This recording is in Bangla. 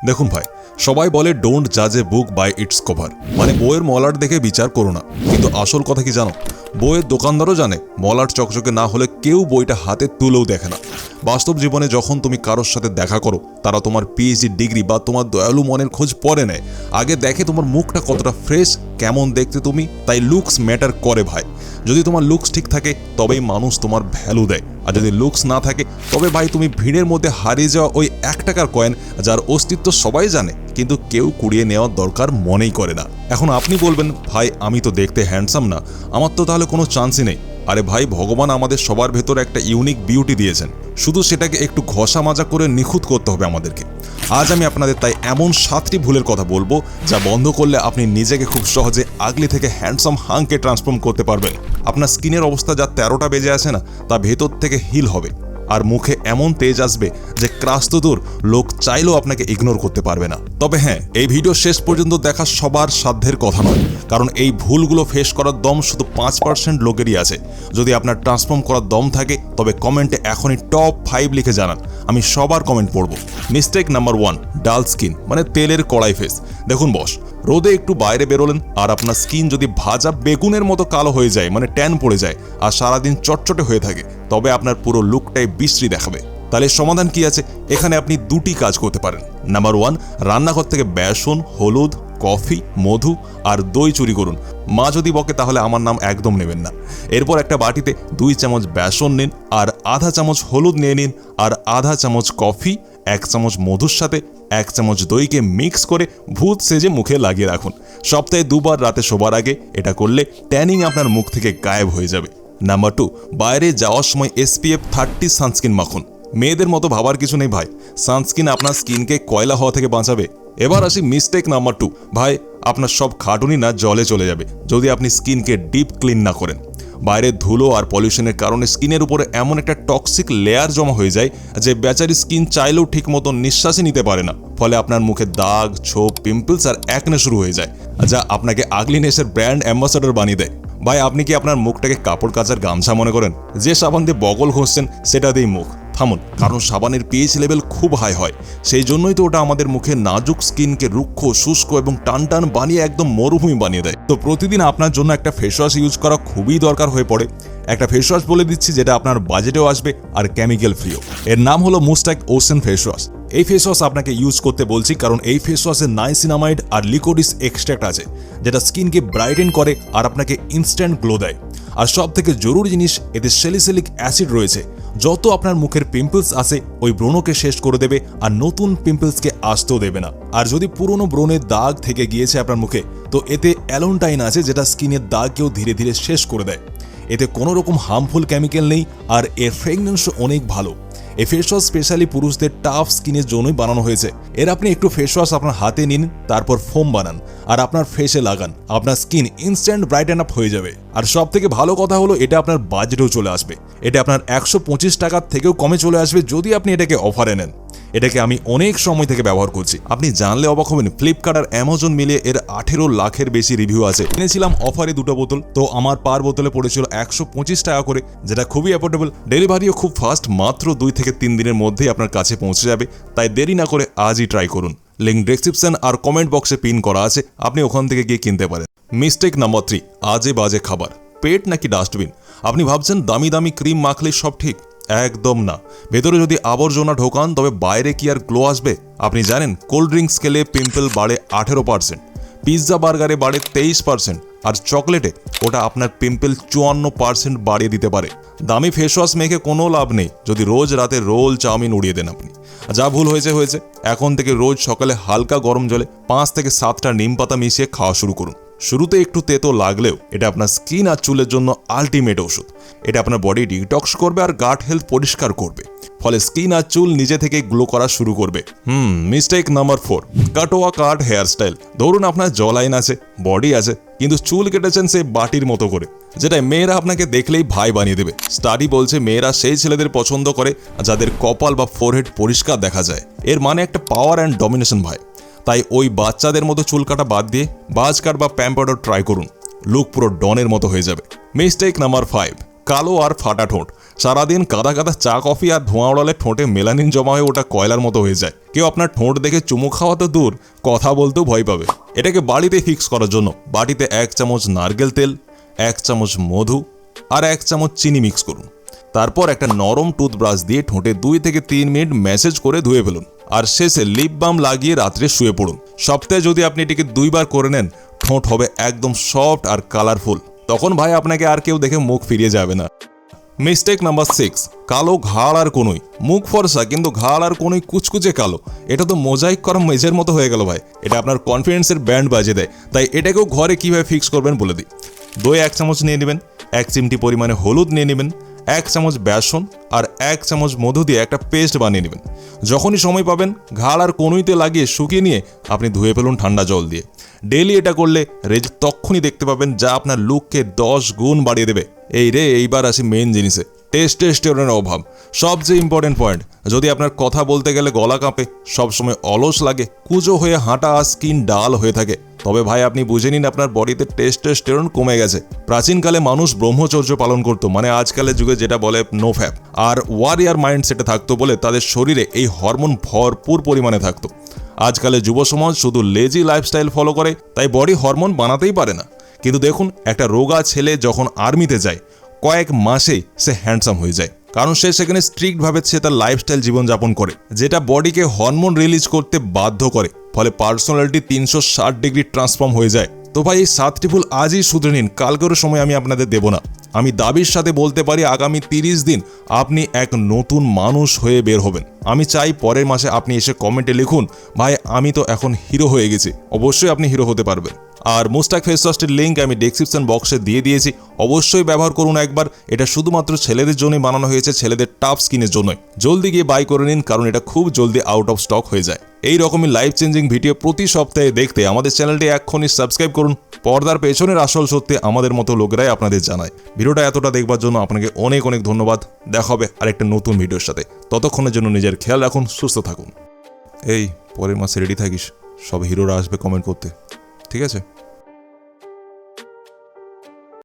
দেখুন ভাই, সবাই বলে ডোন্ট জাজ এ বুক বাই ইটস কভার, মানে বইয়ের মলাট দেখে বিচার করো না। কিন্তু আসল কথা কি জানো? বইয়ের দোকানদারও জানে মলাট চকচকে না হলে কেউ বইটা হাতে তুলেও দেখে না। বাস্তব জীবনে যখন তুমি কারোর সাথে দেখা করো, তারা তোমার পিএইচডি ডিগ্রি বা তোমার দয়ালু মনের খোঁজ পরে নেয়। আগে দেখে তোমার মুখটা কতটা ফ্রেশ, কেমন দেখতে তুমি। তাই লুকস ম্যাটার করে ভাই। যদি তোমার লুকস ঠিক থাকে তবেই মানুষ তোমার ভ্যালু দেয়, আর যদি লুকস না থাকে তবে ভাই তুমি ভিড়ের মধ্যে হারিয়ে যাওয়া ওই 1 টাকার কয়েন, যার অস্তিত্ব সবাই জানে কিন্তু কেউ কুড়িয়ে নেওয়ার দরকার মনেই করে না। এখন আপনি বলবেন, ভাই আমি তো দেখতে হ্যান্ডসাম না, আমার তো তাহলে কোনো চান্সই নেই। আরে ভাই, ভগবান আমাদের সবার ভেতরে একটা ইউনিক বিউটি দিয়েছেন, শুধু সেটাকে একটু ঘষা মাজা করে নিখুঁত করতে হবে আমাদেরকে। আজ আমি আপনাদের তাই এমন 7টি ভুলের কথা বলবো যা বন্ধ করলে আপনি নিজেকে খুব সহজে আগলি থেকে হ্যান্ডসাম হাংকে ট্রান্সফর্ম করতে পারবেন। আপনার স্কিনের অবস্থা যা 13টা বেজে আছে না, তা ভেতর থেকে হিল হবে, আর মুখে এমন তেজ আসবে যে ক্রাশ তো দূর, লোক চাইলেও আপনাকে ইগনোর করতে পারবে না। তবে হ্যাঁ, এই ভিডিও শেষ পর্যন্ত দেখা সবার সাধ্যের কথা নয়, কারণ এই ভুলগুলো ফেস করার দম শুধু 5% লোকেরই আছে। যদি আপনার ট্রান্সফর্ম করার দম থাকে তবে কমেন্টে এখনই টপ 5 লিখে জানান, আমি সবার কমেন্ট পড়ব। মিস্টেক নাম্বার 1, ডাল স্কিন, মানে তেলের কড়াই ফেস। দেখুন বস, রোদে একটু বাইরে বেরোলেন আর আপনার স্কিন যদি ভাজা বেগুনের মতো কালো হয়ে যায়, মানে ট্যান পড়ে যায়, আর সারাদিন চটচটে হয়ে থাকে, তবে আপনার পুরো লুকটাই বিশ্রী দেখাবে। তাহলে সমাধান কি আছে? এখানে আপনি 2টি কাজ করতে পারেন। নাম্বার 1, রান্নাঘর থেকে বেসন, হলুদ, কফি, মধু আর দই চুরি করুন। মা যদি বকে তাহলে আমার নাম একদম নেবেন না। এরপর একটা বাটিতে 2 চামচ বেসন নিন, আর আধা চামচ হলুদ নিয়ে নিন, আর আধা চামচ কফি, 1 চামচ মধুর সাথে 1 চামচ দইকে মিক্স করে ভূত সেজে মুখে লাগিয়ে রাখুন। সপ্তাহে 2 বার রাতে শোবার আগে এটা করলে ট্যানিং আপনার মুখ থেকে গায়েব হয়ে যাবে। নাম্বার 2, বাইরে যাওয়ার সময় SPF 30 সানস্ক্রিন মাখুন। মেয়েদের মতো ভাবার কিছু নেই ভাই, সানস্ক্রিন আপনার স্কিনকে কয়লা হওয়া থেকে বাঁচাবে। এবার আসি মিস্টেক নাম্বার 2। ভাই, আপনার সব খাটুনি না জলে চলে যাবে যদি আপনি স্কিনকে ডিপ ক্লিন না করেন। বাইরের ধুলো আর পলিউশনের কারণে স্কিনের উপরে এমন একটা টক্সিক লেয়ার জমা হয়ে যায় যে বেচারি স্কিন চাইলেও ঠিক মতো নিঃশ্বাসই নিতে পারে না। ফলে আপনার মুখে দাগ, ছোপ, পিম্পলস আর একনে শুরু হয়ে যায়, যা আপনাকে আগলিনেসের ব্র্যান্ড অ্যাম্বাসাডর বানিয়ে দেয়। ভাই, আপনি কি আপনার মুখটাকে কাপড় কাচার গামছা মনে করেন? যে সাবান দিয়ে বগল ঘষছেন সেটা দিয়েই মুখ? থামুন, কারণ সাবানের পিএইচ লেভেল খুব হাই হয়। সেই জন্যই তো ওটা আমাদের মুখে নাজুক স্কিনকে রুক্ষ, শুষ্ক এবং টান টান বানিয়ে একদম মরুভূমি বানিয়ে দেয়। তো প্রতিদিন আপনার জন্য একটা ফেস ওয়াশ ইউজ করা খুবই দরকার হয়ে পড়ে। একটা ফেস ওয়াশ বলে দিচ্ছি যেটা আপনার বাজেটেও আসবে আর কেমিক্যাল ফ্রিও। এর নাম হলো মুস্তাক ওশেন ফেস ওয়াশ। এই ফেস ওয়াশ আপনাকে ইউজ করতে বলছি কারণ এই ফেস ওয়াশে নাইসিনামাইড আর লিকোডিস এক্সট্রাক্ট আছে, যেটা স্কিনকে ব্রাইটেন করে আর আপনাকে ইনস্ট্যান্ট গ্লো দেয়। আর সব থেকে জরুরি জিনিস, এতে স্যালিসিলিক অ্যাসিড রয়েছে, যত আপনার মুখের পিম্পলস আসে ওই ব্রণকে শেষ করে দেবে আর নতুন পিম্পলসকে আসতেও দেবে না। আর যদি পুরনো ব্রণের দাগ থেকে গিয়েছে আপনার মুখে, তো এতে অ্যালোনটাইন আছে, যেটা স্কিনের দাগকেও ধীরে ধীরে শেষ করে দেয়। এতে কোনো রকম হার্মফুল কেমিক্যাল নেই আর এর ফ্রেগনেন্সও অনেক ভালো। এই ফেস ওয়াশ স্পেশালি পুরুষদের টাফ স্কিনের জন্যই বানানো হয়েছে। এর আপনি একটু ফেস ওয়াশ আপনার হাতে নিন, তারপর ফোম বানান আর আপনার ফেসে লাগান, আপনার স্কিন ইনস্ট্যান্ট ব্রাইটেন আপ হয়ে যাবে। আর সব থেকে ভালো কথা হলো, এটা আপনার বাজেটেও চলে আসবে। এটা আপনার 125 টাকার থেকেও কমে চলে আসবে যদি আপনি এটাকে অফারে নেন। এটাকে আমি অনেক সময় থেকে ব্যবহার করছি, আপনি জানলে অবাক হবেন। ফ্লিপকার্ট আর অ্যামাজন মিলিয়ে এর 18 লাখের বেশি রিভিউ আছে। কিনেছিলাম অফারে 2টো বোতল, তো আমার পার বোতলে পড়েছিল 125 টাকা করে, যেটা খুবই অ্যাফোর্ডেবল। ডেলিভারিও খুব ফাস্ট, মাত্র 2 থেকে 3 দিনের মধ্যেই আপনার কাছে পৌঁছে যাবে। তাই দেরি না করে আজই ট্রাই করুন। লিঙ্ক ডেসক্রিপশন আর কমেন্ট বক্সে পিন করা আছে, আপনি ওখান থেকে গিয়ে কিনতে পারেন। মিস্টেক নাম্বার 3, আজে বাজে খাবার। পেট নাকি ডাস্টবিন? আপনি ভাবছেন দামি দামি ক্রিম মাখলেই সব ঠিক? একদম না। ভেতরে যদি আবর্জনা ঢোকান তবে বাইরে কি আর গ্লো আসবে? আপনি জানেন কোল্ড ড্রিঙ্কস খেলে পিম্পল বাড়ে 18%, পিৎজা বার্গারে বাড়ে 23%, আর চকলেটে ওটা আপনার পিম্পল 54% বাড়িয়ে দিতে পারে। দামি ফেস ওয়াশ মেখে কোনো লাভ নেই যদি রোজ রাতে রোল চাউমিন উড়িয়ে দেন আপনি। যা ভুল হয়েছে হয়েছে, এখন থেকে রোজ সকালে হালকা গরম জলে 5 থেকে 7টা নিম পাতা মিশিয়ে খাওয়া শুরু করুন। শুরুতে একটু তেতো লাগলেও এটা আপনার স্কিন আর চুলের জন্য আলটিমেট ওষুধ। এটা আপনার বডি ডিটক্স করবে আর গাট হেলথ পরিষ্কার করবে, ফলে স্কিন আর চুল নিজে থেকে গ্লো করা শুরু করবে। মিস্টেক নাম্বার 4, কাটোয়া কাট হেয়ার স্টাইল। ধরুন আপনার জলাইন আছে, বডি আছে, কিন্তু চুল কেটেছেন সেই বাটির মতো করে, যেটা মেয়েরা আপনাকে দেখলেই ভাই বানিয়ে দেবে। স্টাডি বলছে মেয়েরা সেই ছেলেদের পছন্দ করে যাদের কপাল বা ফোরহেড পরিষ্কার দেখা যায়। এর মানে একটা পাওয়ার অ্যান্ড ডমিনেশন ভাই। তাই ওই বাচ্চাদের মতো চুল কাটা বাদ দিয়ে বাজ কাট বা প্যাম্পাউডার ট্রাই করুন, লুক পুরো ডনের মতো হয়ে যাবে। মিস্টেক নাম্বার 5, কালো আর ফাটা ঠোঁট। সারাদিন কাদা কাদা চা কফি আর ধোঁয়া ওড়ালে ঠোঁটে মেলানিন জমা হয়ে ওটা কয়লার মতো হয়ে যায়। কেউ আপনার ঠোঁট দেখে চুমু খাওয়া তো দূর, কথা বলতেও ভয় পাবে। এটাকে বাড়িতে ফিক্স করার জন্য বাটিতে 1 চামচ নারকেল তেল, 1 চামচ মধু আর 1 চামচ চিনি মিক্স করুন। তারপর একটা নরম টুথব্রাশ দিয়ে ঠোঁটে 2 থেকে 3 মিনিট ম্যাসেজ করে ধুয়ে ফেলুন। আর শেষে লিপ বাম লাগিয়ে রাত্রে শুয়ে পড়ুন। সপ্তাহে যদি আপনি এটিকে 2 বার করে নেন, ঠোঁট হবে একদম সফট আর কালারফুল। তখন ভাই আপনাকে আর কেউ দেখে মুখ ফিরিয়ে যাবে না। মিস্টেক নাম্বার 6, কালো ঘাড় আর কোনোই। মুখ ফর্সা কিন্তু ঘাড় আর কোনোই কুচকুচে কালো। এটা তো মোজাইক করা মেজের মতো হয়ে গেল ভাই। এটা আপনার কনফিডেন্সের ব্যান্ড বাজিয়ে দেয়। তাই এটাকেও ঘরে কিভাবে ফিক্স করবেন বলে দিই। দই 1 চামচ নিয়ে নেবেন, 1 চিমটি পরিমাণে হলুদ নিয়ে নেবেন, 1 চামচ বেসন আর 1 চামচ মধু দিয়ে একটা পেস্ট বানিয়ে নেবেন। যখনই সময় পাবেন ঘাড় আর কনুইতে লাগিয়ে শুকিয়ে নিয়ে আপনি ধুয়ে ফেলুন ঠান্ডা জল দিয়ে। ডেইলি এটা করলে রেজাল্ট তখনই দেখতে পাবেন, যা আপনার লুককে 10 গুণ বাড়িয়ে দেবে। এইবার আসি মেইন জিনিসে, টেস্টোস্টেরনের অভাব। সবচেয়ে ইম্পর্টেন্ট পয়েন্ট। যদি আপনার কথা বলতে গেলে গলা কাঁপে, সবসময় অলস লাগে, কুঁজো হয়ে হাঁটা আর স্কিন ডাল হয়ে থাকে, তবে ভাই আপনি বুঝে নিন আপনার বডিতে টেস্টোস্টেরন কমে গেছে। প্রাচীনকালে মানুষ ব্রহ্মচর্য পালন করতো, মানে আজকালের যুগে যেটা বলে নো ফ্যাপ, আর ওয়ারিয়ার মাইন্ডসেটে থাকতো বলে তাদের শরীরে এই হরমোন ভরপুর পরিমাণে থাকতো। আজকালের যুব সমাজ শুধু লেজি লাইফস্টাইল ফলো করে, তাই বডি হরমোন বানাতেই পারে না। কিন্তু দেখুন, একটা রোগা ছেলে যখন আর্মিতে যায়, কয়েক মাসেই সে হ্যান্ডসাম হয়ে যায়, কারণ সে সেখানে স্ট্রিক্টভাবে সে তার লাইফস্টাইল জীবনযাপন করে, যেটা বডিকে হরমোন রিলিজ করতে বাধ্য করে। ফলে পার্সোনালিটি 360 ডিগ্রি ট্রান্সফর্ম হয়ে যায়। তো ভাই এই 7টি ভুল আজই শুধরে নিন, কালকের সময় আমি আপনাদের দেব না। আমি দাবির সাথে বলতে পারি আগামী 30 দিন আপনি এক নতুন মানুষ হয়ে বের হবেন। আমি চাই পরের মাসে আপনি এসে কমেন্টে লিখুন, ভাই আমি তো এখন হিরো হয়ে গেছি। অবশ্যই আপনি হিরো হতে পারবেন। আর মুস্তাক ফেস ওয়াশের লিঙ্ক আমি ডেসক্রিপশন বক্সে দিয়ে দিয়েছি, অবশ্যই ব্যবহার করুন একবার। এটা শুধুমাত্র ছেলেদের জন্যই বানানো হয়েছে, ছেলেদের টাফ স্কিনের জন্যই। জলদি গিয়ে বাই করে নিন, কারণ এটা খুব জলদি আউট অফ স্টক হয়ে যায়। এই রকমই লাইফ চেঞ্জিং ভিডিও প্রতি সপ্তাহে দেখতে আমাদের চ্যানেলটি এক্ষুনি সাবস্ক্রাইব করুন। পর্দার পেছনের আসল সত্যি আমাদের মতো লোকেরাই আপনাদের জানায়। ভিডিওটা এতটা দেখবার জন্য আপনাকে অনেক অনেক ধন্যবাদ। দেখা হবে আরেকটা নতুন ভিডিওর সাথে। ততক্ষণের জন্য নিজের খেয়াল রাখুন, সুস্থ থাকুন। এই পরের মাসে রেডি থাকিস, সব হিরোরা আসবে কমেন্ট করতে, ঠিক আছে?